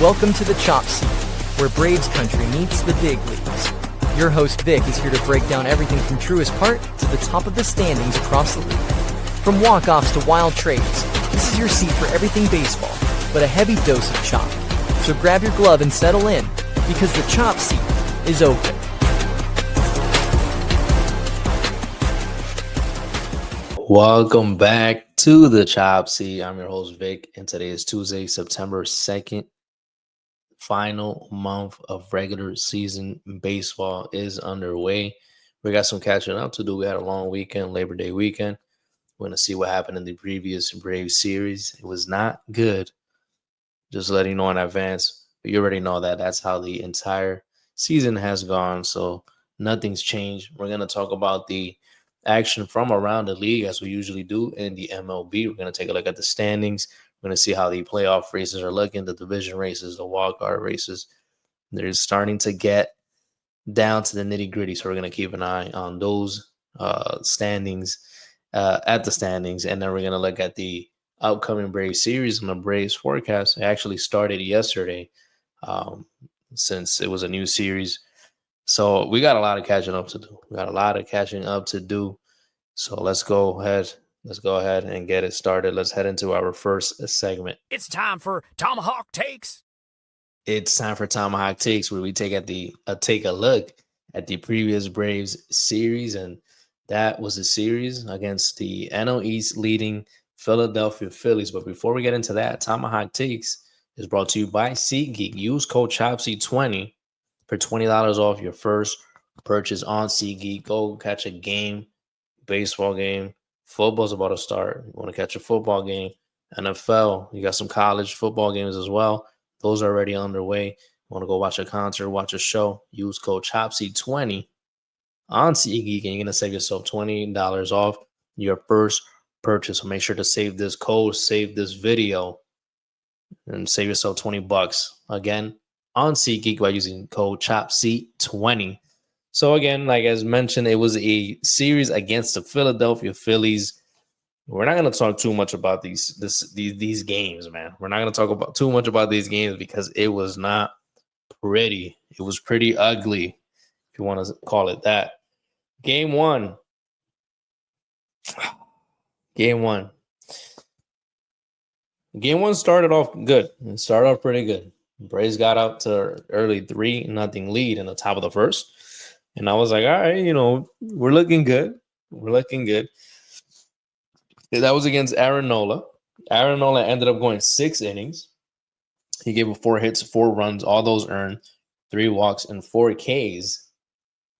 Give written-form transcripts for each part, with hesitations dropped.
Welcome to the Chop Seat, where Braves country meets the big leagues. Your host Vic is here to break down everything from truest part to the top of the standings across the league. From walk-offs to wild trades, this is your seat for everything baseball, but a heavy dose of chop. So grab your glove and settle in, because the Chop Seat is open. Welcome back to the Chop Seat. I'm your host Vic, and today is Tuesday, September 2nd. Final month of regular season baseball is underway. We got some catching up to do. We had a long weekend, Labor Day weekend. We're going to see what happened in the previous Braves series. It was not good. Just letting you know in advance. But you already know that that's how the entire season has gone. So nothing's changed. We're going to talk about the action from around the league as we usually do in the MLB. We're going to take a look at the standings. We're going to see how the playoff races are looking, the division races, the wildcard races. They're starting to get down to the nitty-gritty, so we're going to keep an eye on those standings, and then we're going to look at the upcoming Braves series and the Braves forecast. It actually started yesterday, since it was a new series. So we got a lot of catching up to do. So let's go ahead and get it started. Let's head into our first segment. It's time for Tomahawk Takes. It's time for Tomahawk Takes, where we take a look at the previous Braves series, and that was a series against the NL East leading Philadelphia Phillies. But before we get into that, Tomahawk Takes is brought to you by SeatGeek. Use code CHOPSEAT20 for $20 off your first purchase on SeatGeek. Go catch a game, baseball game. Football's about to start. You want to catch a football game, NFL. You got some college football games as well. Those are already underway. You want to go watch a concert, watch a show, use code CHOPSEAT20 on SeatGeek, and you're going to save yourself $20 off your first purchase. So make sure to save this code, save this video, and save yourself $20. Again, on SeatGeek by using code CHOPSEAT20. So again, like as mentioned, it was a series against the Philadelphia Phillies. We're not going to talk too much about these games, man. We're not going to talk about too much about these games because it was not pretty. It was pretty ugly, if you want to call it that. Game one. Game one started off good. It started off pretty good. Braves got out to early 3-0 lead in the top of the first. And I was like, all right, we're looking good. That was against Aaron Nola. Aaron Nola ended up going 6 innings. He gave up 4 hits, 4 runs, all those earned, 3 walks, and 4 Ks.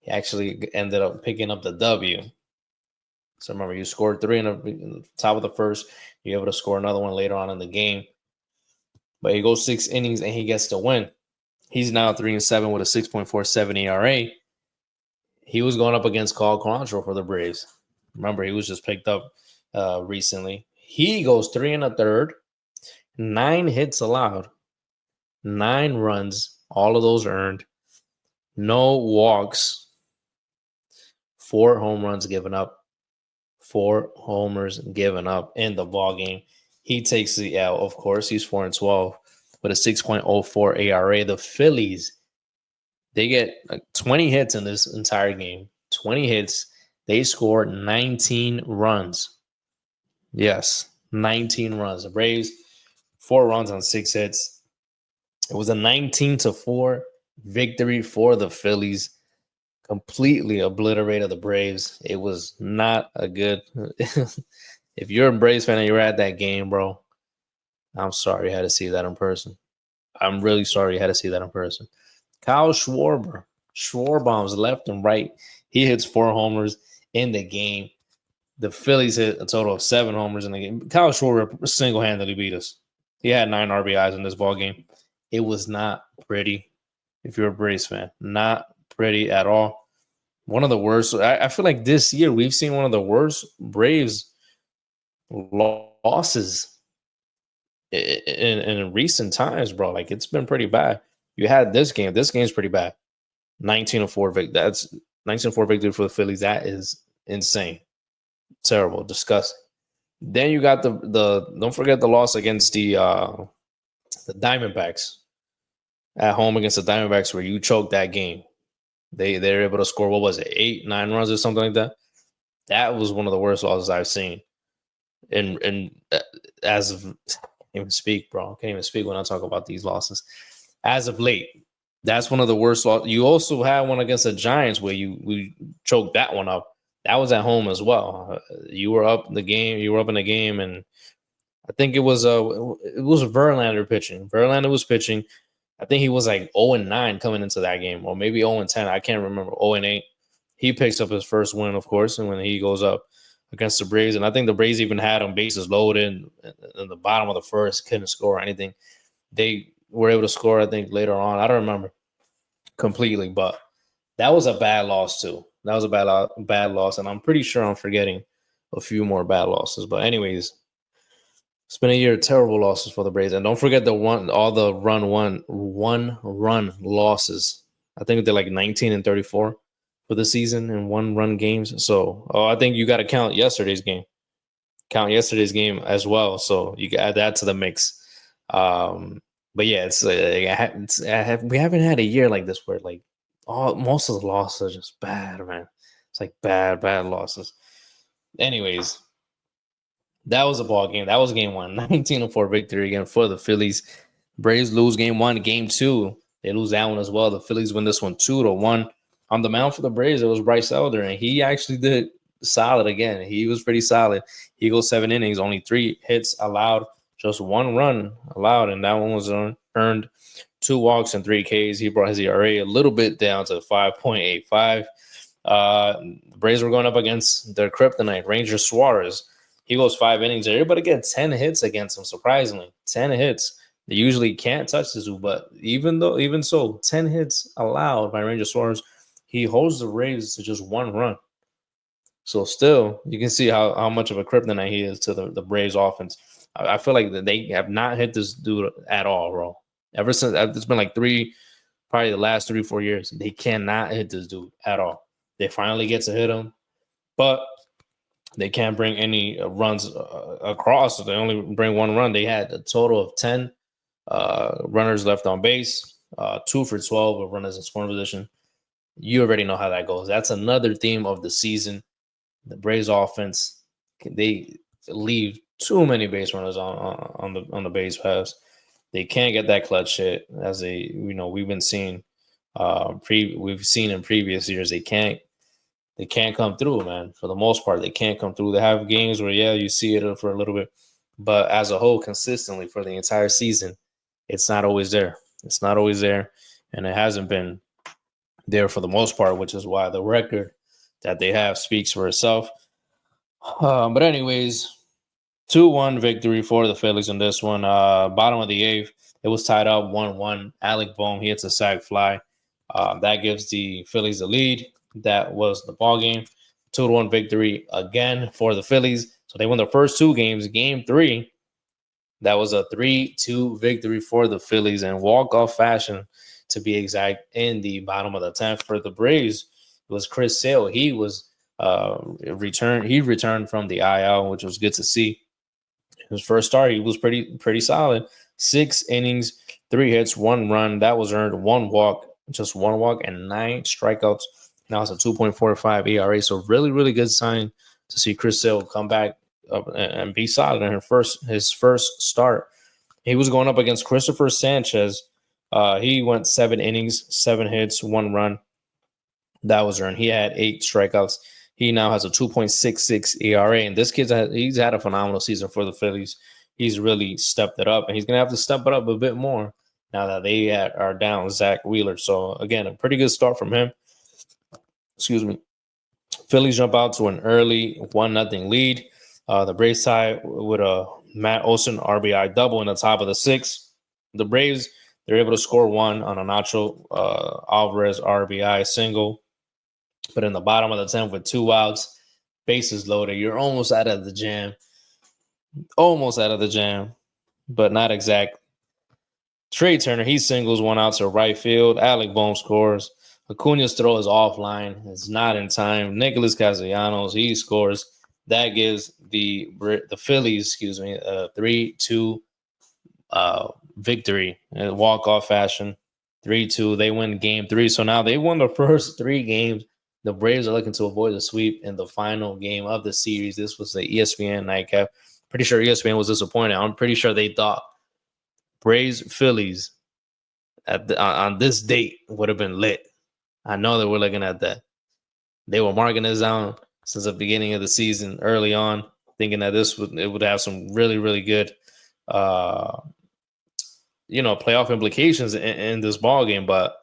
He actually ended up picking up the W. So remember, you scored 3 in the top of the first. You're able to score another one later on in the game. But he goes 6 innings and he gets the win. He's now 3-7 with a 6.47 ERA. He was going up against Kyle Schwarber for the Braves. Remember, he was just picked up recently. He goes 3 1/3, 9 hits allowed, 9 runs, all of those earned, no walks, 4 home runs given up, 4 homers given up in the ball game. He takes the L, of course. He's 4-12 with a 6.04 ERA. The Phillies, they get 20 hits in this entire game. 20 hits. They score 19 runs. Yes, 19 runs. The Braves, 4 runs on 6 hits. It was a 19-4 victory for the Phillies. Completely obliterated the Braves. It was not a good... If you're a Braves fan and you're at that game, bro, I'm sorry you had to see that in person. I'm really sorry you had to see that in person. Kyle Schwarber, Schwarbombs left and right. He hits 4 homers in the game. The Phillies hit a total of 7 homers in the game. Kyle Schwarber single-handedly beat us. He had 9 RBIs in this ball game. It was not pretty if you're a Braves fan. Not pretty at all. One of the worst. I feel like this year we've seen one of the worst Braves losses in recent times, bro. Like, it's been pretty bad. You had this game. This game's pretty bad. 19-4 victory. That's 19-4 victory for the Phillies. That is insane. Terrible. Disgusting. Then you got the don't forget the loss against the Diamondbacks. at home against the Diamondbacks where you choked that game. They're able to score, what was it, 8-9 runs or something like that. That was one of the worst losses I've seen. And as of, can't even speak, bro. Can't even speak when I talk about these losses. As of late, that's one of the worst losses. You also had one against the Giants where we choked that one up. That was at home as well. You were up in the game. You were up in the game, and I think it was Verlander pitching. Verlander was pitching. I think he was like 0-9 coming into that game, or maybe 0-10. I can't remember. 0-8. He picks up his first win, of course, and when he goes up against the Braves, and I think the Braves even had him bases loaded in the bottom of the first, couldn't score or anything. They were able to score, I think, later on. I don't remember completely, but that was a bad loss too. That was a bad loss, and I'm pretty sure I'm forgetting a few more bad losses. But anyways, it's been a year of terrible losses for the Braves, and don't forget all the one run losses. I think they're like 19-34 for the season in 1-run games. So, I think you got to count yesterday's game. Count yesterday's game as well. So you can add that to the mix. But yeah, we haven't had a year like this where like most of the losses are just bad, man. It's like bad losses. Anyways, that was a ball game. That was game 1. 19-4 victory again for the Phillies. Braves lose game 1. Game 2, they lose that one as well. The Phillies win this one 2-1. On the mound for the Braves, it was Bryce Elder, and he actually did solid again. He was pretty solid. He goes 7 innings, only 3 hits allowed, just 1 run allowed, and that one was earned. 2 walks and 3 Ks. He brought his ERA a little bit down to 5.85. The Braves were going up against their kryptonite, Ranger Suarez. He goes 5 innings. They're able to get 10 hits against him, surprisingly. 10 hits. They usually can't touch the zoo, but even so, 10 hits allowed by Ranger Suarez. He holds the Braves to just 1 run. So still, you can see how much of a kryptonite he is to the Braves offense. I feel like they have not hit this dude at all, bro. Ever since it's been like probably the last 3-4 years, they cannot hit this dude at all. They finally get to hit him, but they can't bring any runs across. They only bring 1 run. They had a total of 10 runners left on base, 2 for 12 of runners in scoring position. You already know how that goes. That's another theme of the season. The Braves offense, they leave too many base runners on the base paths. They can't get that clutch hit as we've been seeing. We've seen in previous years. They can't come through, man. For the most part, they can't come through. They have games where you see it for a little bit, but as a whole, consistently for the entire season, it's not always there. It's not always there, and it hasn't been there for the most part, which is why the record that they have speaks for itself. But anyways, 2-1 victory for the Phillies in this one. Bottom of the 8th, it was tied up 1-1. Alec Bohm, he hits a sac fly. That gives the Phillies the lead. That was the ball game. 2-1 victory again for the Phillies. So they won the first 2 games. Game 3, that was a 3-2 victory for the Phillies in walk-off fashion, to be exact, in the bottom of the 10th. For the Braves, it was Chris Sale. He was returned. He returned from the IL, which was good to see. His first start, he was pretty solid. 6 innings, 3 hits, 1 run. That was earned. 1 walk, just 1 walk, and 9 strikeouts. Now it's a 2.45 ERA. So really, really good sign to see Chris Sale come back up and be solid in his first start. He was going up against Christopher Sanchez. He went 7 innings, 7 hits, 1 run. That was earned. He had 8 strikeouts. He now has a 2.66 ERA, and this he's had a phenomenal season for the Phillies. He's really stepped it up, and he's gonna have to step it up a bit more now that they are down Zach Wheeler. So again, a pretty good start from him. Excuse me. Phillies jump out to an early 1-0 lead. The Braves tie with a Matt Olson RBI double in the top of the 6th. The Braves, they're able to score 1 on a Nacho Alvarez RBI single. But in the bottom of the 10th with 2 outs, bases loaded, you're almost out of the jam. Almost out of the jam, but not exact. Trey Turner, he singles 1 out to right field. Alec Bohm scores. Acuna's throw is offline. It's not in time. Nicholas Castellanos, he scores. That gives the Phillies, a 3-2 victory in walk-off fashion. 3-2. They win game 3. So now they won the first 3 games. The Braves are looking to avoid the sweep in the final game of the series. This was the ESPN nightcap. Pretty sure ESPN was disappointed. I'm pretty sure they thought Braves Phillies on this date would have been lit. I know that we're looking at that. They were marking this down since the beginning of the season, early on, thinking that it would have some really, really good, playoff implications in this ball game. But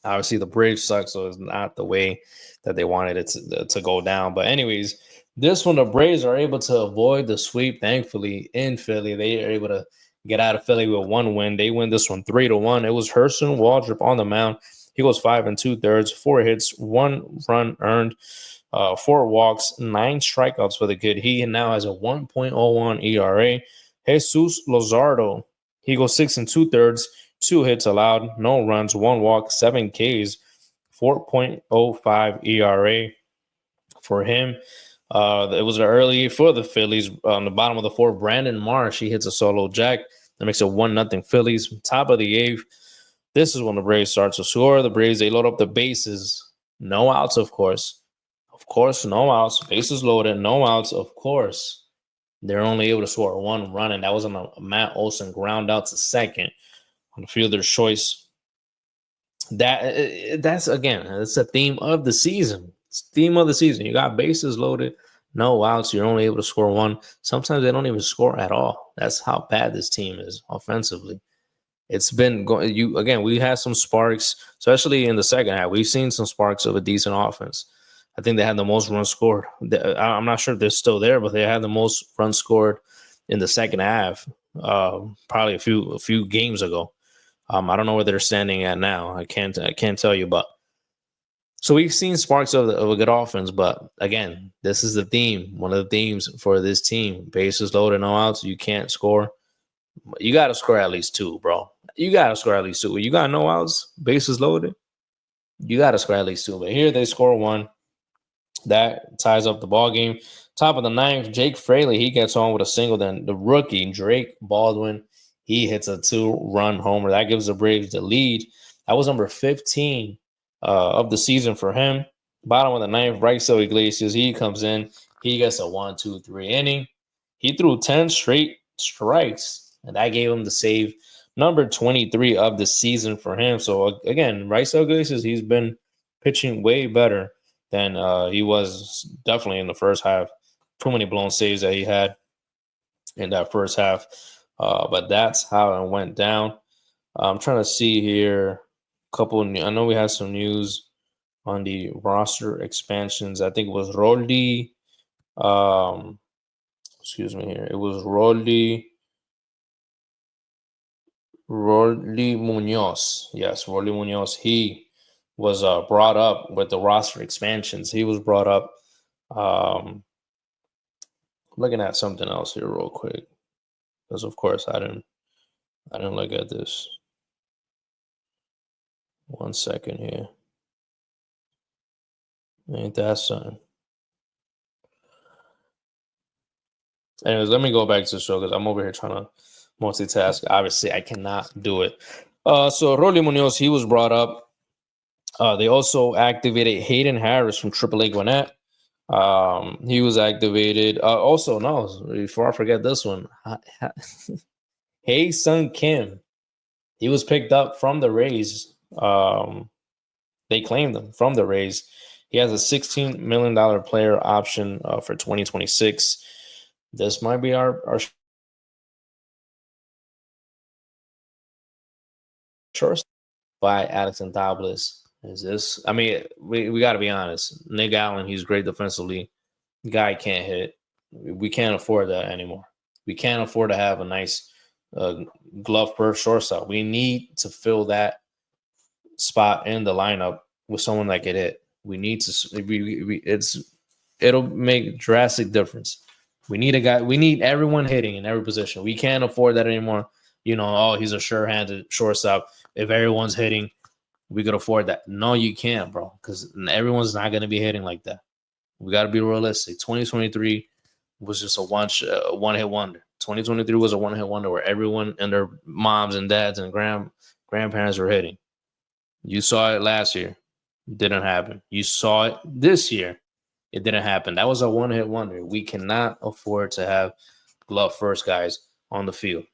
obviously, the Braves suck, so it's not the way that they wanted it to go down. But anyways, this one, the Braves are able to avoid the sweep. Thankfully, in Philly, they are able to get out of Philly with 1 win. They win this one 3-1. It was Herson Waldrop on the mound. He goes 5 2/3, 4 hits, 1 run earned, 4 walks, 9 strikeouts for the kid. He now has a 1.01 ERA. Jesus Luzardo, he goes 6 2/3, 2 hits allowed, no runs, 1 walk, 7 Ks, 4.05 ERA for him. It was an early for the Phillies. On the bottom of the 4th, Brandon Marsh, he hits a solo jack. That makes it 1-0 Phillies. Top of the 8th. This is when the Braves start to score. The Braves, they load up the bases. No outs, of course. Of course, no outs. Bases loaded, no outs, of course. They're only able to score 1 run, and that was on a Matt Olson ground out to second on the fielder's choice. That's a theme of the season. It's the theme of the season. You got bases loaded, no outs. You're only able to score 1. Sometimes they don't even score at all. That's how bad this team is offensively. It's been going. We had some sparks, especially in the second half. We've seen some sparks of a decent offense. I think they had the most runs scored. I'm not sure if they're still there, but they had the most runs scored in the second half, probably a few games ago. I don't know where they're standing at now. I can't tell you, but so we've seen sparks of a good offense. But again, this is the theme. One of the themes for this team: bases loaded, no outs. You can't score. You got to score at least 2, bro. You got to score at least 2. You got no outs, bases loaded. You got to score at least 2. But here they score 1. That ties up the ball game. Top of the 9th, Jake Fraley, he gets on with a single. Then the rookie, Drake Baldwin, he hits a 2-run homer. That gives the Braves the lead. That was number 15 of the season for him. Bottom of the 9th, Raiso Iglesias, he comes in. He gets a 1-2-3 inning. He threw 10 straight strikes, and that gave him the save number 23 of the season for him. So, again, Raiso Iglesias, he's been pitching way better than he was definitely in the first half. Too many blown saves that he had in that first half. But that's how it went down. I'm trying to see here I know we had some news on the roster expansions. I think it was Roldy. Excuse me here. It was Roldy Munoz. Yes, Roldy Munoz. He was brought up with the roster expansions. He was brought up. Looking at something else here real quick, because of course I didn't look at this. 1 second here. Ain't that something? Anyways, let me go back to the show because I'm over here trying to multitask. Obviously, I cannot do it. So Rolly Munoz, he was brought up. They also activated Hayden Harris from AAA Gwinnett. He was activated. Also, no, before I forget this one, Hae Sung Kim. He was picked up from the Rays. They claimed him from the Rays. He has a $16 million player option for 2026. This might be our shortstop by Alex Anthopoulos. Is this? I mean, we got to be honest. Nick Allen, he's great defensively. Guy can't hit. We can't afford that anymore. We can't afford to have a nice glove per shortstop. We need to fill that spot in the lineup with someone that can hit. We need to. It'll make drastic difference. We need a guy. We need everyone hitting in every position. We can't afford that anymore. He's a sure-handed shortstop. If everyone's hitting, we could afford that. No, you can't, bro, because everyone's not going to be hitting like that. We got to be realistic. 2023 was just a one-hit wonder. 2023 was a one-hit wonder where everyone and their moms and dads and grandparents were hitting. You saw it last year. Didn't happen. You saw it this year. It didn't happen. That was a one-hit wonder. We cannot afford to have glove first guys on the field.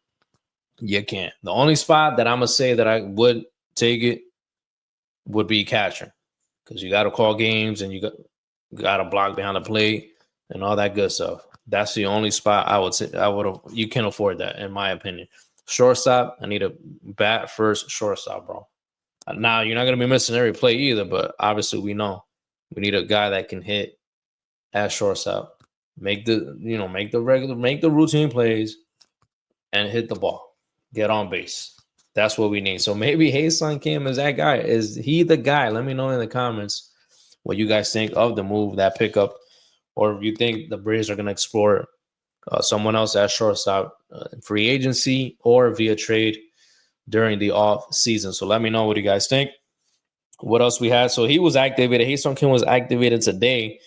You can't. The only spot that I'm going to say that I would take it would be catcher, because you got to call games and you got to block behind the plate and all that good stuff. That's the only spot I would say you can afford that, in my opinion. Shortstop, I need a bat first shortstop, bro. Now, you're not going to be missing every play either, but obviously we know we need a guy that can hit at shortstop, make the routine plays and hit the ball, get on base. That's what we need. So maybe Ha-Seong Kim is that guy. Is he the guy? Let me know in the comments what you guys think of the move, that pickup, or if you think the Braves are going to explore someone else at shortstop, free agency or via trade during the off season. So let me know what you guys think. What else we had? So he was activated. Ha-Seong Kim was activated today.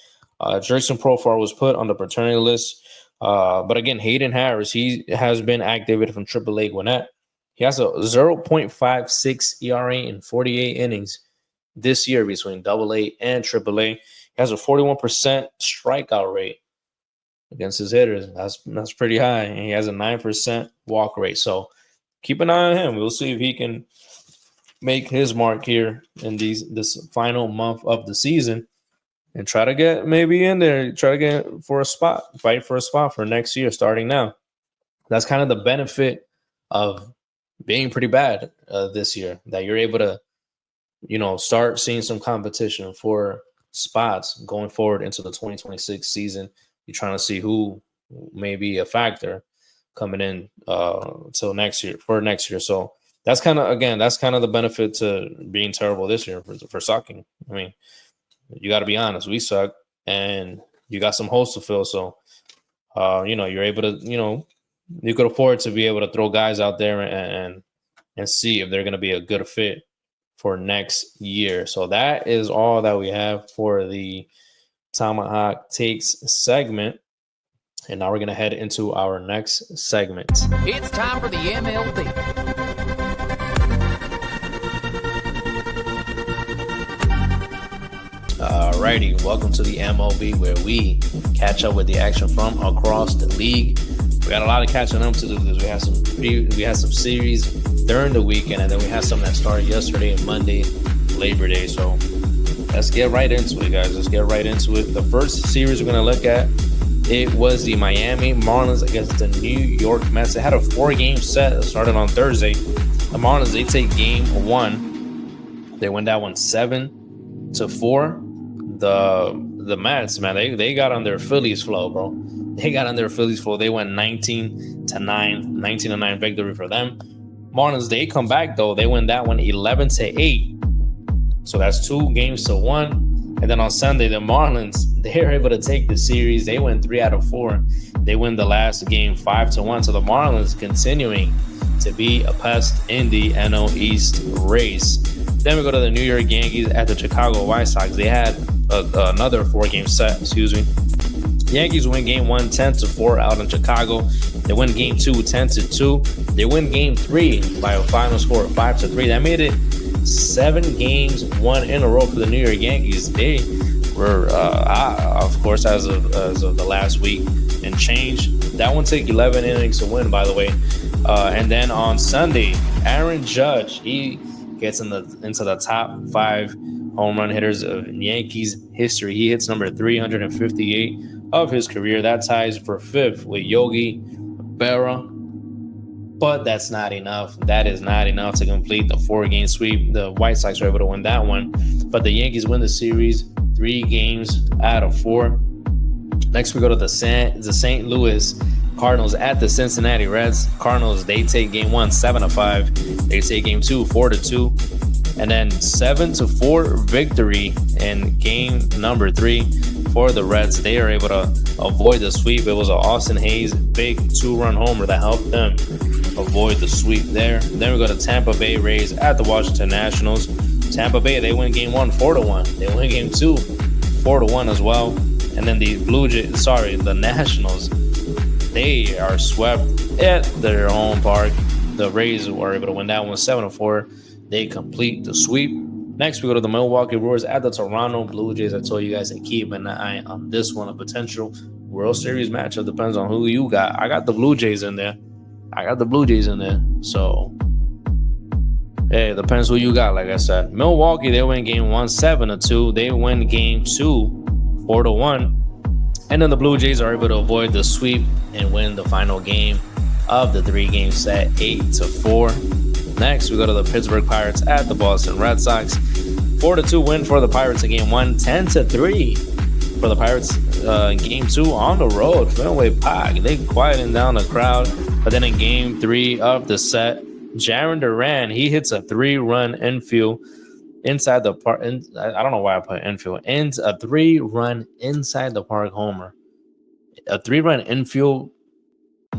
Jerson Profar was put on the paternity list. But again, Hayden Harris, he has been activated from AAA Gwinnett. He has a 0.56 ERA in 48 innings this year between AA and AAA. He has a 41% strikeout rate against his hitters. That's pretty high. And he has a 9% walk rate. So keep an eye on him. We'll see if he can make his mark here in this final month of the season and try to get maybe in there, try to get for a spot, fight for a spot for next year starting now. That's kind of the benefit of being pretty bad this year, that you're able to, start seeing some competition for spots going forward into the 2026 season. You're trying to see who may be a factor coming in till next year. So that's kind of the benefit to being terrible this year for sucking. I mean, you got to be honest. We suck, and you got some holes to fill. So, you're able to, you could afford to be able to throw guys out there and see if they're going to be a good fit for next year. So that is all that we have for the Tomahawk Takes segment. And now we're going to head into our next segment. It's time for the MLB. Alrighty, welcome to the MLB, where we catch up with the action from across the league. We got a lot of catching up to do because we had some series during the weekend, and then we had some that started yesterday and Monday, Labor Day. So let's get right into it, guys. Let's get right into it. The first series we're going to look at, it was the Miami Marlins against the New York Mets. They had a 4-game set that started on Thursday. The Marlins, they take game 1. They win that one 7-4. The Mets, man, they got on their Phillies flow, bro. They got on their Phillies flow. They went 19-9 victory for them. Marlins, they come back though. They win that one 11-8. So that's 2-1. And then on Sunday, the Marlins, they're able to take the series. They win 3 out of 4. They win the last game 5-1. So the Marlins continuing to be a pest in the NL East race. Then we go to the New York Yankees at the Chicago White Sox. They had another 4-game set, Yankees win game 1 10-4 out in Chicago. They win game 2 10-2. They win game 3 by a final score of 5-3. That made it 7 games, 1 in a row for the New York Yankees. They were, of course, as of the last week and change. That one took 11 innings to win, by the way. And then on Sunday, Aaron Judge, he gets into the top 5 home run hitters of Yankees history. He hits number 358 of his career. That ties for 5th with Yogi Berra. But that's not enough. That is not enough to complete the 4-game sweep. The White Sox are able to win that one. But the Yankees win the series 3 games out of 4. Next, we go to the St. Louis Cardinals at the Cincinnati Reds. Cardinals, they take game 1 7-5. They take game 2 4-2. And then 7-4 victory in game number 3 for the Reds. They are able to avoid the sweep. It was an Austin Hayes big 2-run homer that helped them avoid the sweep there. Then we go to Tampa Bay Rays at the Washington Nationals. Tampa Bay, they win game 1 4-1. They win game 2 4-1 as well. And then the the Nationals, they are swept at their home park. The Rays were able to win that one 7-4. They complete the sweep. Next, we go to the Milwaukee Brewers at the Toronto Blue Jays. I told you guys to keep an eye on this one, a potential World Series matchup. Depends on who you got. I got the Blue Jays in there. So, hey, it depends who you got, like I said. Milwaukee, they win game 1, 7-2. They win game 2, 4-1. And then the Blue Jays are able to avoid the sweep and win the final game of the 3-game set, 8-4. Next, we go to the Pittsburgh Pirates at the Boston Red Sox. 4-2 win for the Pirates in game 1, 10-3 for the Pirates in game 2 on the road. Fenway Park, they quieting down the crowd. But then in game 3 of the set, Jarren Duran, he hits a 3-run infield inside the park. I don't know why I put infield. Ends a 3-run inside the park homer. A 3-run infield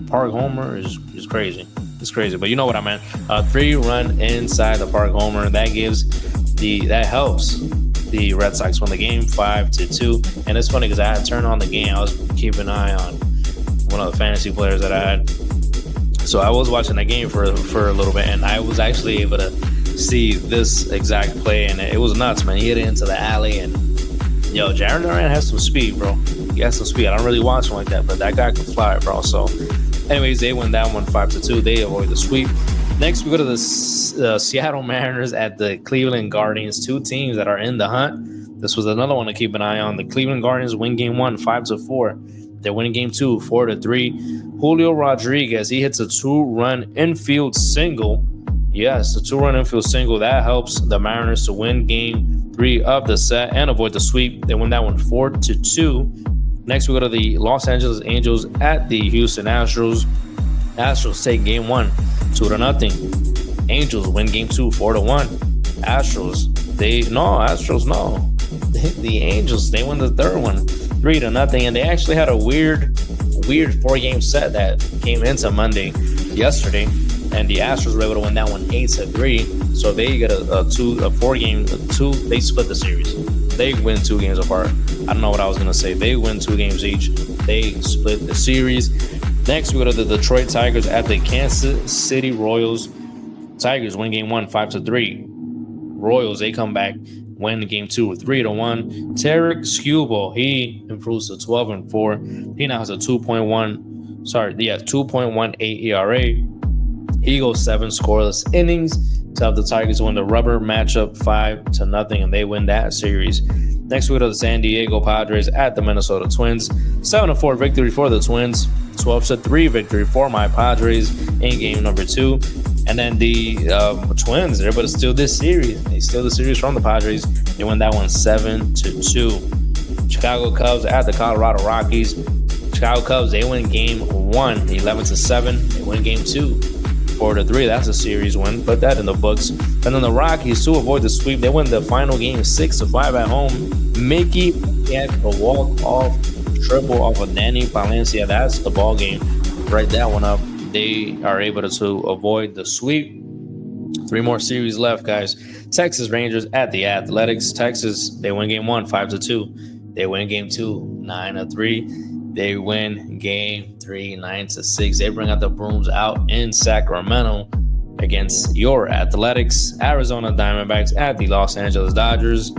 park homer is crazy. It's crazy, but you know what I meant. A 3-run inside the park homer that helps the Red Sox win the game 5-2. And it's funny because I had turned on the game. I was keeping an eye on one of the fantasy players that I had. So I was watching that game for a little bit, and I was actually able to see this exact play, and it was nuts, man. He hit it into the alley, and Jarren Duran has some speed, bro. He has some speed. I don't really watch him like that, but that guy can fly, bro. So, anyways, they win that one 5-2. They avoid the sweep. Next, we go to the Seattle Mariners at the Cleveland Guardians. 2 teams that are in the hunt. This was another one to keep an eye on. The Cleveland Guardians win game 1, 5-4. They win game 2, 4-3. Julio Rodriguez, he hits a 2-run infield single. Yes, a 2-run infield single. That helps the Mariners to win game 3 of the set and avoid the sweep. They win that one 4-2. Next, we go to the Los Angeles Angels at the Houston Astros. Astros take game 1, 2-0. Angels win game 2, 4-1. Astros, the Angels, they win the third one, 3-0. And they actually had a weird 4-game set that came into Monday yesterday, and the Astros were able to win that one 8-3. So they get a 4-game. They split the series. They win 2 games apart. I don't know what I was gonna say. They win 2 games each. They split the series. Next, we go to the Detroit Tigers at the Kansas City Royals. Tigers win game 1, 5-3. Royals, they come back, win game 2, 3-1. Tarek Skubal, he improves to 12-4. He now has a 2.18 ERA. He goes 7 scoreless innings to have the Tigers win the rubber matchup 5-0, and they win that series. Next, we go to the San Diego Padres at the Minnesota Twins. 7-4 victory for the Twins. 12-3 victory for my Padres in game number 2. And then the Twins, they're able to steal this series. They steal the series from the Padres. They win that one 7-2. Chicago Cubs at the Colorado Rockies. Chicago Cubs, they win game 1, 11-7. They win game 2, 4-3. That's a series win. Put that in the books. And then the Rockies, to avoid the sweep, they win the final game 6-5 at home. Mickey had a walk-off triple off of Danny Valencia. That's the ball game. Write that one up. They are able to avoid the sweep. 3 more series left, guys. Texas Rangers at the Athletics. Texas, they win game 1, 5-2. They win game 2, 9-3. They win game 3, 9-6. They bring out the brooms out in Sacramento against your Athletics. Arizona Diamondbacks at the Los Angeles Dodgers.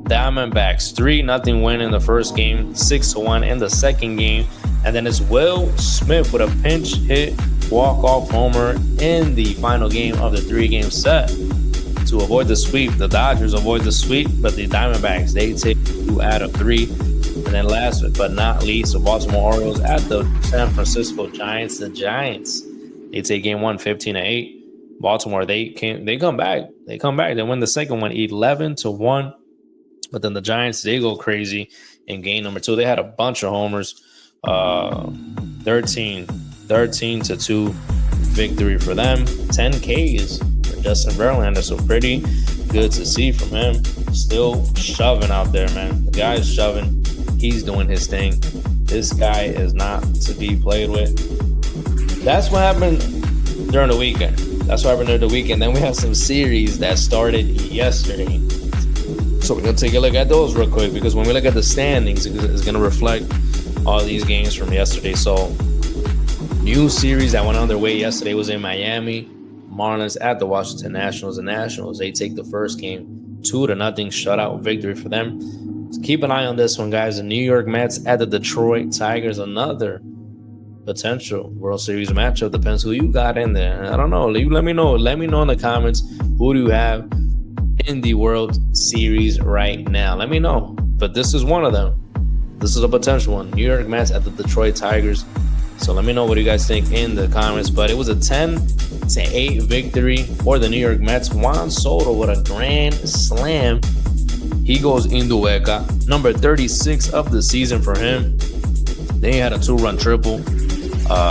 Diamondbacks 3-0 win in the first game, 6-1 in the second game. And then it's Will Smith with a pinch hit walk-off homer in the final game of the 3-game set to avoid the sweep. The Dodgers avoid the sweep, but the Diamondbacks, they take 2 out of 3. And then last but not least, the Baltimore Orioles at the San Francisco Giants. The Giants, they take game 1, 15-8. Baltimore, they come back. They win the second one, 11-1. But then the Giants, they go crazy in game number 2. They had a bunch of homers. 13-2 victory for them. 10 Ks for Justin Verlander. So pretty good to see from him. Still shoving out there, man. The guy's shoving. He's doing his thing. This guy is not to be played with. That's what happened during the weekend. Then we have some series that started yesterday. So we're going to take a look at those real quick, because when we look at the standings, it's going to reflect all these games from yesterday. So new series that went on their way yesterday was in Miami. Marlins at the Washington Nationals. The Nationals, they take the first game 2-0 shutout victory for them. So keep an eye on this one, guys. The New York Mets at the Detroit Tigers, another potential World Series matchup. Depends who you got in there. I don't know. Let me know. Let me know in the comments, who do you have in the World Series right now? Let me know. But this is one of them. This is a potential one. New York Mets at the Detroit Tigers. So let me know what you guys think in the comments. But it was a 10-8 victory for the New York Mets. Juan Soto with a grand slam. He goes in Dueca. Number 36 of the season for him. Then he had a 2-run triple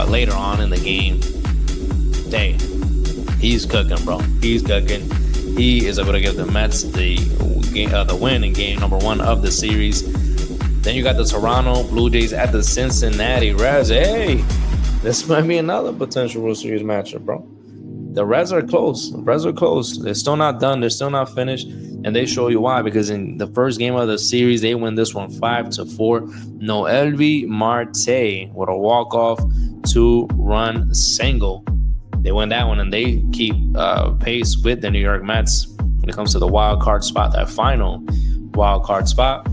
later on in the game. Dang. He's cooking, bro. He's cooking. He is able to give the Mets the win in game number 1 of the series. Then you got the Toronto Blue Jays at the Cincinnati Reds. Hey, this might be another potential World Series matchup, bro. The Reds are close. They're still not done. They're still not finished. And they show you why. Because in the first game of the series, they win this one 5-4. Noelvi Marte with a walk-off 2-run single. They win that one, and they keep pace with the New York Mets when it comes to the wild card spot, that final wild card spot.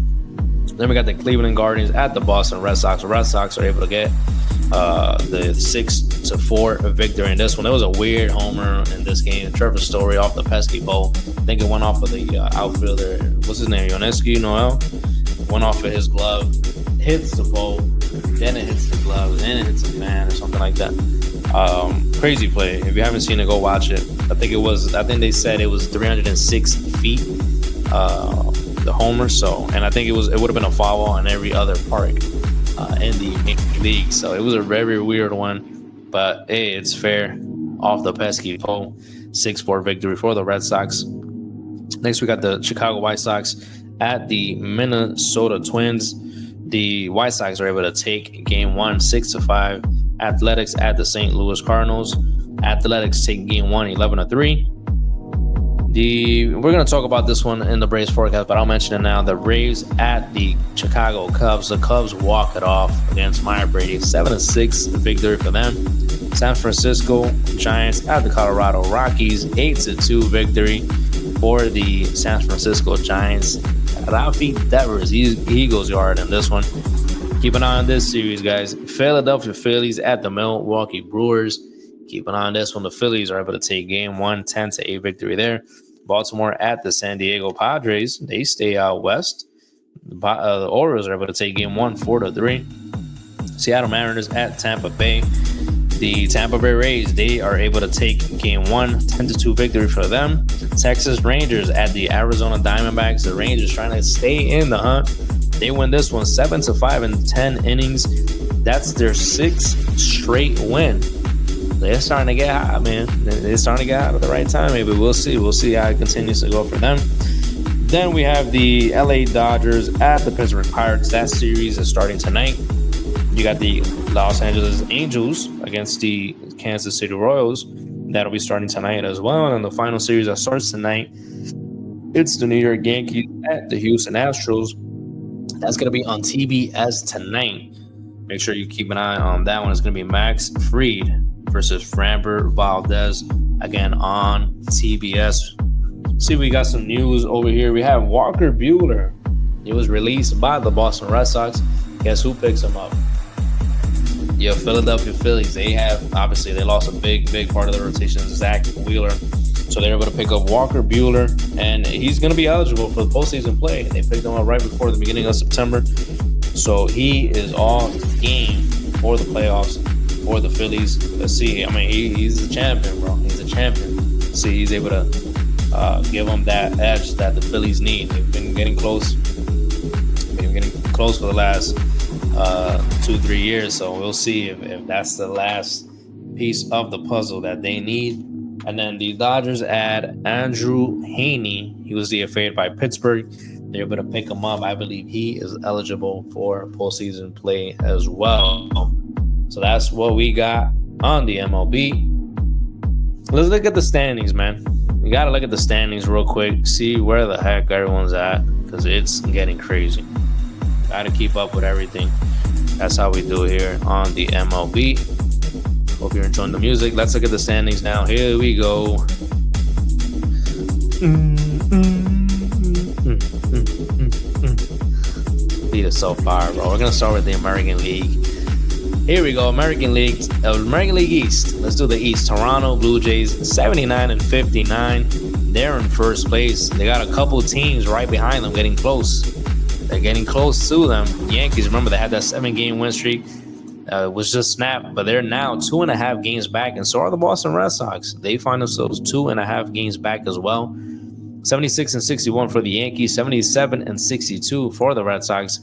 Then we got the Cleveland Guardians at the Boston Red Sox. The Red Sox are able to get the 6-4 victory in this one. There was a weird homer in this game. Trevor Story off the pesky ball. I think it went off of the outfielder. What's his name? Yoneski Noel. Went off of his glove. Hits the ball. Then it hits the glove. Then it hits the fan or something like that. Crazy play. If you haven't seen it, go watch it. I think they said it was 306 feet. The homer, and I think it would have been a foul on every other park in the league. So it was a very weird one, but hey, it's fair. Off the pesky pole, 6-4 victory for the Red Sox. Next, we got the Chicago White Sox at the Minnesota Twins. The White Sox are able to take game 1 6-5. Athletics at the St. Louis Cardinals. Athletics take game 1 11-3. We're going to talk about this one in the Braves forecast, but I'll mention it now. The Braves at the Chicago Cubs. The Cubs walk it off against Meyer Brady. 7-6 victory for them. San Francisco Giants at the Colorado Rockies. 8-2 victory for the San Francisco Giants. Rafi Devers, he goes yard in this one. Keep an eye on this series, guys. Philadelphia Phillies at the Milwaukee Brewers. Keep an eye on this one. The Phillies are able to take game 1 10-8 victory there. Baltimore at the San Diego Padres. They stay out west. The Orioles are able to take game 1 4-3. Seattle Mariners at Tampa Bay. The Tampa Bay Rays, they are able to take game 1 10-2 victory for them. Texas Rangers at the Arizona Diamondbacks. The Rangers trying to stay in the hunt. They win this one 7-5 in 10 innings. That's their 6th straight win. They're starting to get hot, man. They're starting to get hot at the right time. Maybe we'll see. We'll see how it continues to go for them. Then we have the LA Dodgers at the Pittsburgh Pirates. That series is starting tonight. You got the Los Angeles Angels against the Kansas City Royals. That'll be starting tonight as well. And then the final series that starts tonight, it's the New York Yankees at the Houston Astros. That's going to be on TBS tonight. Make sure you keep an eye on that one. It's going to be Max Fried versus Framber Valdez, again on TBS. See, we got some news over here. We have Walker Buehler. He was released by the Boston Red Sox. Guess who picks him up? Your Philadelphia Phillies. They lost a big part of the rotation, Zach Wheeler. So they're able to pick up Walker Buehler, and he's going to be eligible for the postseason play. They picked him up right before the beginning of September. So he is all game for the playoffs for the Phillies. Let's see. I mean, he's a champion, bro. He's a champion. See, he's able to give them that edge that the Phillies need. They've been getting close. For the last 2-3 years. So we'll see if that's the last piece of the puzzle that they need. And then the Dodgers add Andrew Heaney. He was DFA'd by Pittsburgh. They're able to pick him up. I believe he is eligible for postseason play as well. So that's what we got on the MLB. Let's look at the standings, man. We got to look at the standings real quick, see where the heck everyone's at, because it's getting crazy. Got to keep up with everything. That's how we do it here on the MLB. Hope you're enjoying the music. Let's look at the standings now. Here we go. Lead is so far, bro. We're gonna start with the American League. Here we go. American League East. Let's do the East. Toronto Blue Jays 79-59. They're in first place. They got a couple teams right behind them getting close. They're getting close to them. Yankees, remember, they had that 7-game win streak. Was just snapped, but they're now 2.5 games back, and so are the Boston Red Sox. They find themselves 2.5 games back as well. 76-61 for the Yankees, 77-62 for the Red Sox.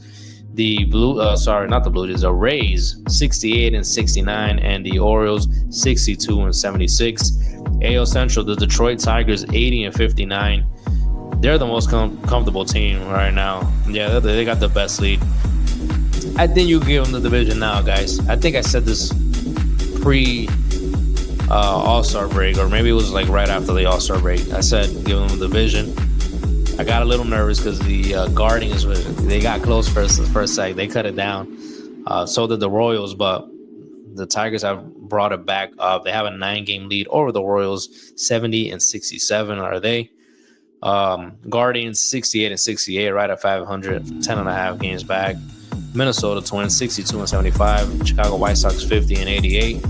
The the Rays 68-69, and the Orioles 62-76. AL Central, the Detroit Tigers 80-59. They're the most comfortable team right now. Yeah, they got the best lead. I think you give them the division now, guys. I think I said this pre All-Star break, or maybe it was like right after the All-Star break. I said give them the division. I got a little nervous because the Guardians, they got close for a sec. They cut it down. So did the Royals, but the Tigers have brought it back up. They have a 9-game lead over the Royals, 70-67 are they. Guardians 68-68, right at 500, 10.5 games back. Minnesota Twins 62-75, Chicago White Sox 50-88,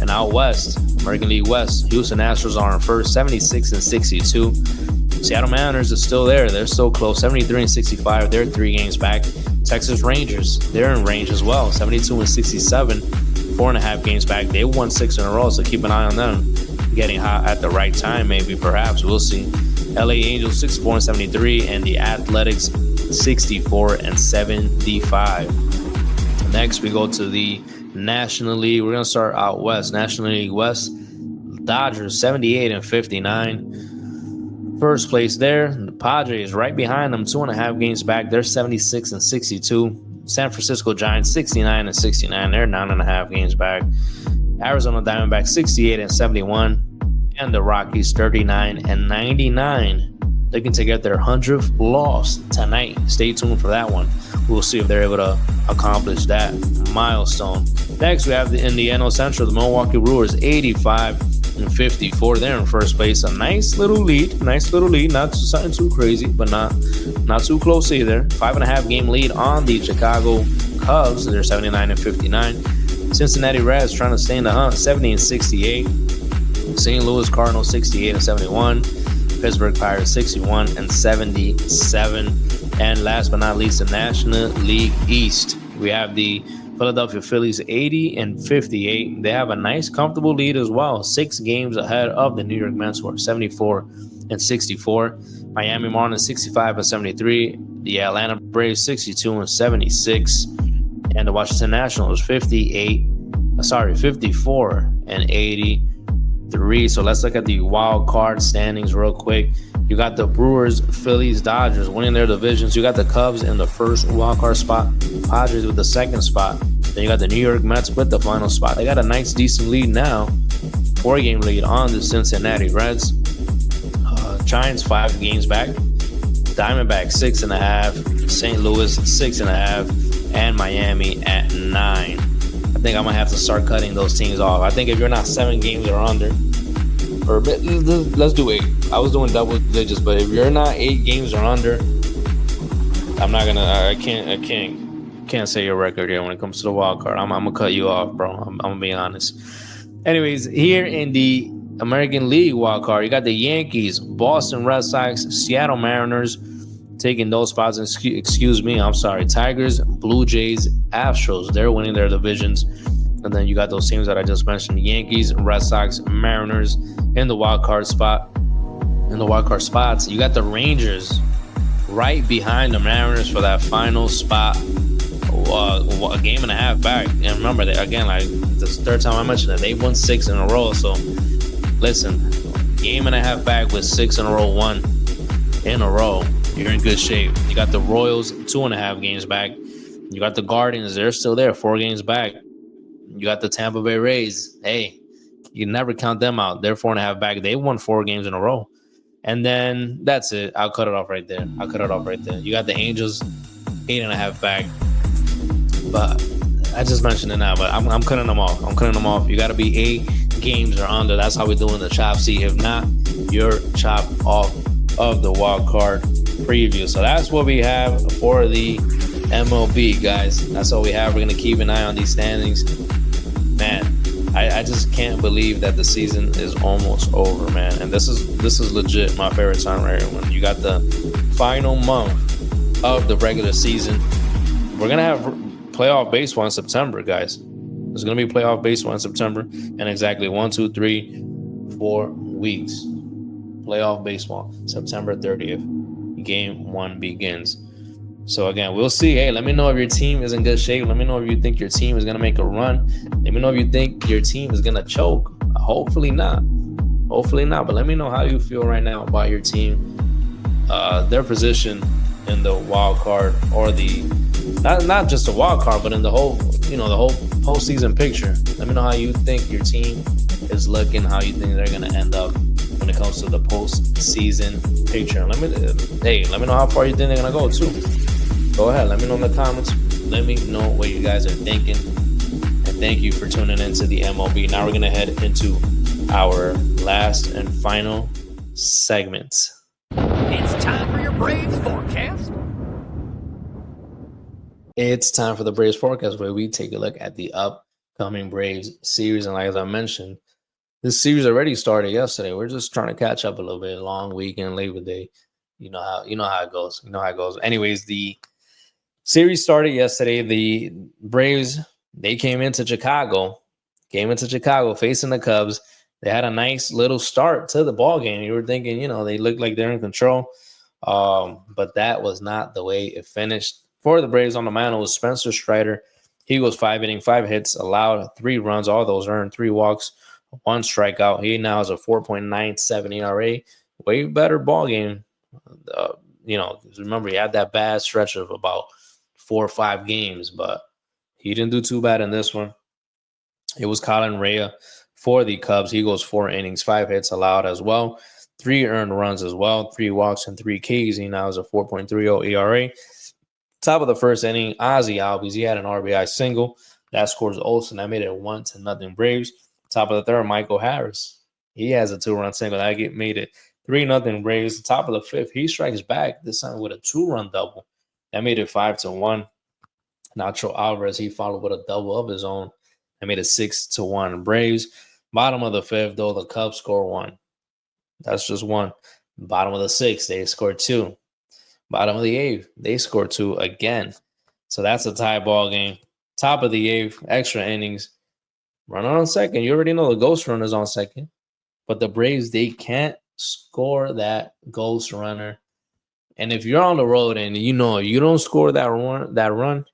and out west, American League West, Houston Astros are in first, 76-62. Seattle Mariners are still there; they're still close, 73-65. They're 3 games back. Texas Rangers, they're in range as well, 72-67, 4.5 games back. They won 6 in a row, so keep an eye on them getting hot at the right time. Maybe, perhaps, we'll see. LA Angels 64-73, and the Athletics 64-75. Next, we go to the National League. We're gonna start out west. National League West, Dodgers 78-59. First place there. The Padres right behind them, 2.5 games back. They're 76-62. San Francisco Giants 69-69. They're 9.5 games back. Arizona Diamondbacks 68-71. And the Rockies 39-99. They can take out their 100th loss tonight. Stay tuned for that one. We'll see if they're able to accomplish that milestone. Next, we have in the NL Central, the Milwaukee Brewers 85-54. They're in first place. A nice little lead. Not something too crazy, but not too close either. 5.5 game lead on the Chicago Cubs. They're 79-59. Cincinnati Reds trying to stay in the hunt, 70-68. St. Louis Cardinals 68-71. Pittsburgh Pirates 61-77. And last but not least, the National League East. We have the Philadelphia Phillies 80-58. They have a nice, comfortable lead as well. 6 games ahead of the New York Mets, who are 74-64. Miami Marlins 65-73. The Atlanta Braves 62-76. And the Washington Nationals 54-83. So let's look at the wild card standings real quick. You got the Brewers, Phillies, Dodgers winning their divisions. You got the Cubs in the first wild card spot, Padres with the second spot. Then you got the New York Mets with the final spot. They got a nice, decent lead now, 4-game lead on the Cincinnati Reds. Giants 5 games back. Diamondbacks 6.5. St. Louis 6.5, and Miami at 9. I think I'm gonna have to start cutting those teams off. I think if you're not 7 games or under, or let's do 8. I was doing double digits, but if you're not 8 games or under, I'm not gonna. I can't say your record here when it comes to the wild card. I'm gonna cut you off, bro. I'm gonna be honest. Anyways, here in the American League wild card, you got the Yankees, Boston Red Sox, Seattle Mariners taking those spots. Excuse me, I'm sorry. Tigers, Blue Jays, Astros, they're winning their divisions. And then you got those teams that I just mentioned: Yankees, Red Sox, Mariners in the wild card spot. In the wild card spots, you got the Rangers right behind the Mariners for that final spot. A game and a half back. And remember, that again, like this third time I mentioned it, they won 6 in a row. So listen, game and a half back with 6 in a row, 1 in a row. You're in good shape. You got the Royals 2.5 games back. You got the Guardians, they're still there, 4 games back. You got the Tampa Bay Rays. Hey, you never count them out. They're 4.5 back. They won 4 games in a row. And then that's it. I'll cut it off right there. You got the Angels 8.5 back. But I just mentioned it now, but I'm cutting them off. I'm cutting them off. You got to be 8 games or under. That's how we're doing the chop. See, if not, you're chopped off of the wild card preview. So that's what we have for the MLB, guys. That's all we have. We're going to keep an eye on these standings. Man, I just can't believe that the season is almost over, man. And this is legit my favorite time right here, when you got the final month of the regular season. We're going to have playoff baseball in September, guys. There's going to be playoff baseball in September in exactly 4 weeks. Playoff baseball, September 30th. Game 1 begins. So again, we'll see. Hey, let me know if your team is in good shape. Let me know if you think your team is going to make a run. Let me know if you think your team is going to choke. Hopefully not. But let me know how you feel right now about your team, their position in the wild card, or the not just the wild card, but in the whole, the whole postseason picture. Let me know how you think your team is looking, how you think they're going to end up when it comes to the postseason picture. Let me know how far you think they're going to go too. Go ahead, let me know in the comments. Let me know what you guys are thinking. And thank you for tuning into the MLB. Now we're going to head into our last and final segment. It's time for your Braves forecast. It's time for the Braves forecast, where we take a look at the upcoming Braves series. And like as I mentioned, this series already started yesterday. We're just trying to catch up a little bit. Long weekend, Labor Day. You know how it goes. Anyways, the series started yesterday. The Braves, they came into Chicago facing the Cubs. They had a nice little start to the ball game. You were thinking, they looked like they're in control. But that was not the way it finished. For the Braves, on the mound was Spencer Strider. He was 5 innings, 5 hits, allowed 3 runs. All those earned, 3 walks, 1 strikeout. He now has a 4.97 ERA. Way better ball game. Remember, he had that bad stretch of about 4 or 5 games, but he didn't do too bad in this one. It was Colin Rea for the Cubs. He goes 4 innings, 5 hits allowed as well, 3 earned runs as well, 3 walks and 3 Ks. He now has a 4.30 ERA. Top of the first inning, Ozzie Albies, he had an RBI single. That scores Olsen. That made it 1-0 Braves. Top of the third, Michael Harris. He has a 2-run single. That made it 3-0 Braves. Top of the fifth, he strikes back, this time with a 2-run double. That made it 5-1. Nacho Alvarez, he followed with a double of his own. That made it 6-1 Braves. Bottom of the fifth, though, the Cubs score 1. That's just 1. Bottom of the sixth, they scored 2. Bottom of the eighth, they scored 2 again. So that's a tie ball game. Top of the eighth, extra innings. Runner on second. You already know the ghost runner's on second. But the Braves, they can't score that ghost runner. And if you're on the road and you don't score that run,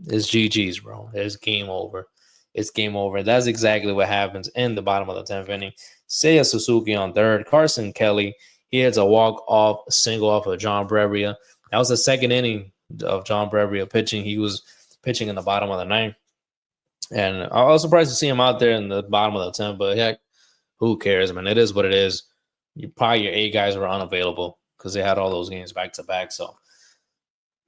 it's GG's, bro. It's game over. It's game over. That's exactly what happens in the bottom of the 10th inning. Seiya Suzuki on third. Carson Kelly, he hits a walk-off single off of John Brebbia. That was the second inning of John Brebbia pitching. He was pitching in the bottom of the 9th. And I was surprised to see him out there in the bottom of the 10th, but heck, who cares, man? It is what it is. Probably your 8 guys were unavailable because they had all those games back-to-back. So,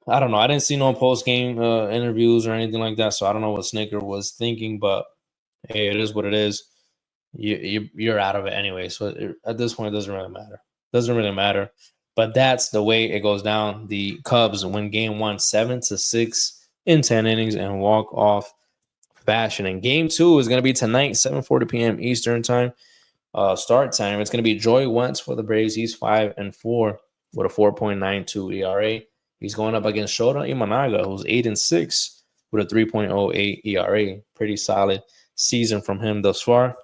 I don't know. I didn't see no post-game interviews or anything like that, so I don't know what Snicker was thinking, but hey, it is what it is. You're out of it anyway, so at this point, it doesn't really matter. But that's the way it goes down. The Cubs win game 1, 7-6 in 10 innings and walk off fashion. And game 2 is going to be tonight, 7:40 p.m. Eastern time. Start time. It's going to be Joey Wentz for the Braves. He's 5-4 with a 4.92 ERA. He's going up against Shota Imanaga, who's 8-6 with a 3.08 ERA. Pretty solid season from him thus far.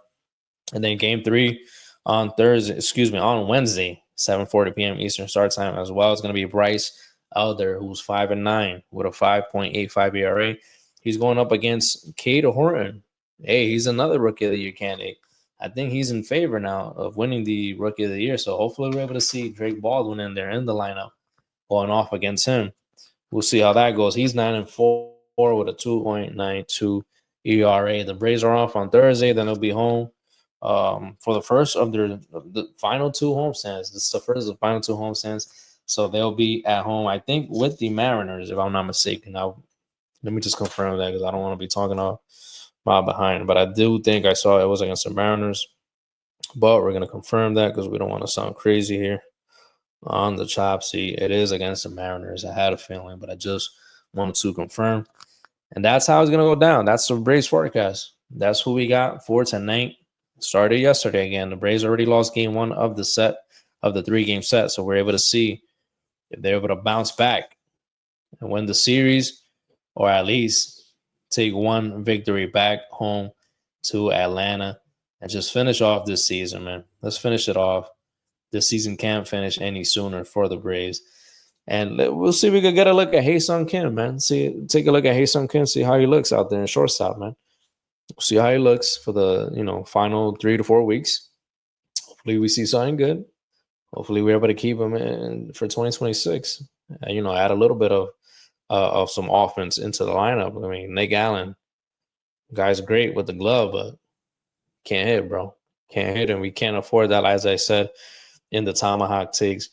And then game 3 on Wednesday, 7:40 p.m. Eastern start time as well. It's going to be Bryce Elder, who's 5-9 with a 5.85 ERA. He's going up against Cade Horton. Hey, he's another Rookie of the Year candidate. I think he's in favor now of winning the Rookie of the Year. So hopefully we're able to see Drake Baldwin in there in the lineup going off against him. We'll see how that goes. He's 9-4 with a 2.92 ERA. The Braves are off on Thursday. Then they'll be home for the first of the final 2 homestands. This is the first of the final 2 homestands. So they'll be at home, I think, with the Mariners, if I'm not mistaken. Now, Let me just confirm that because I don't want to be talking off my behind. But I do think I saw it was against the Mariners. But we're going to confirm that because we don't want to sound crazy here on the chop seat. It is against the Mariners. I had a feeling, but I just wanted to confirm. And that's how it's going to go down. That's the Braves forecast. That's who we got for tonight. Started yesterday again. The Braves already lost game 1 of the set, of the 3-game set. So we're able to see if they're able to bounce back and win the series, or at least take one victory back home to Atlanta and just finish off this season, man. Let's finish it off. This season can't finish any sooner for the Braves. And we'll see if we could get a look at Ha-Seong Kim, man. Take a look at Ha-Seong Kim, see how he looks out there in shortstop, man. See how he looks for the final 3 to 4 weeks. Hopefully we see something good. Hopefully we're able to keep him in for 2026. Add a little bit of some offense into the lineup. I mean, Nick Allen, guy's great with the glove, but can't hit, bro. Can't hit, and we can't afford that, as I said, in the Tomahawk Takes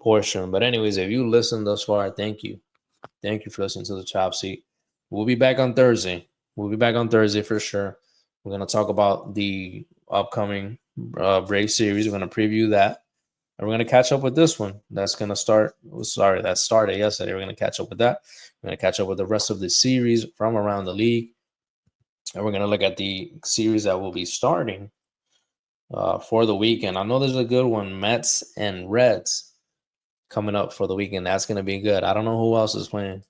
portion. But anyways, if you listened thus far, thank you. Thank you for listening to the Chop Seat. We'll be back on Thursday. We'll be back on Thursday for sure. We're going to talk about the upcoming Brave series. We're going to preview that. And we're going to catch up with this one. That's going to start. That started yesterday. We're going to catch up with that. We're going to catch up with the rest of the series from around the league. And we're going to look at the series that will be starting for the weekend. I know there's a good one, Mets and Reds, coming up for the weekend. That's going to be good. I don't know who else is playing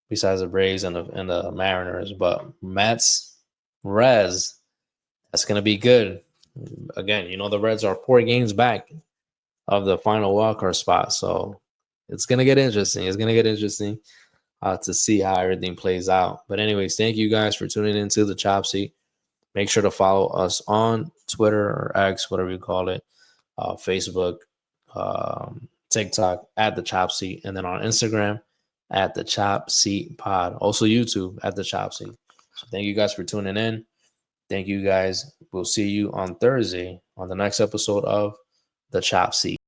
besides the Braves and the Mariners, but Mets, Reds, that's going to be good. Again, the Reds are 4 games back of the final wildcard spot, so it's going to get interesting. It's going to get interesting to see how everything plays out. But anyways, thank you guys for tuning into the Chop Seat. Make sure to follow us on Twitter or X, whatever you call it, Facebook, TikTok at the Chop Seat, and then on Instagram at the Chop Seat Pod. Also YouTube at the Chop Seat. So thank you guys for tuning in. Thank you guys. We'll see you on Thursday on the next episode of the Chop Seat.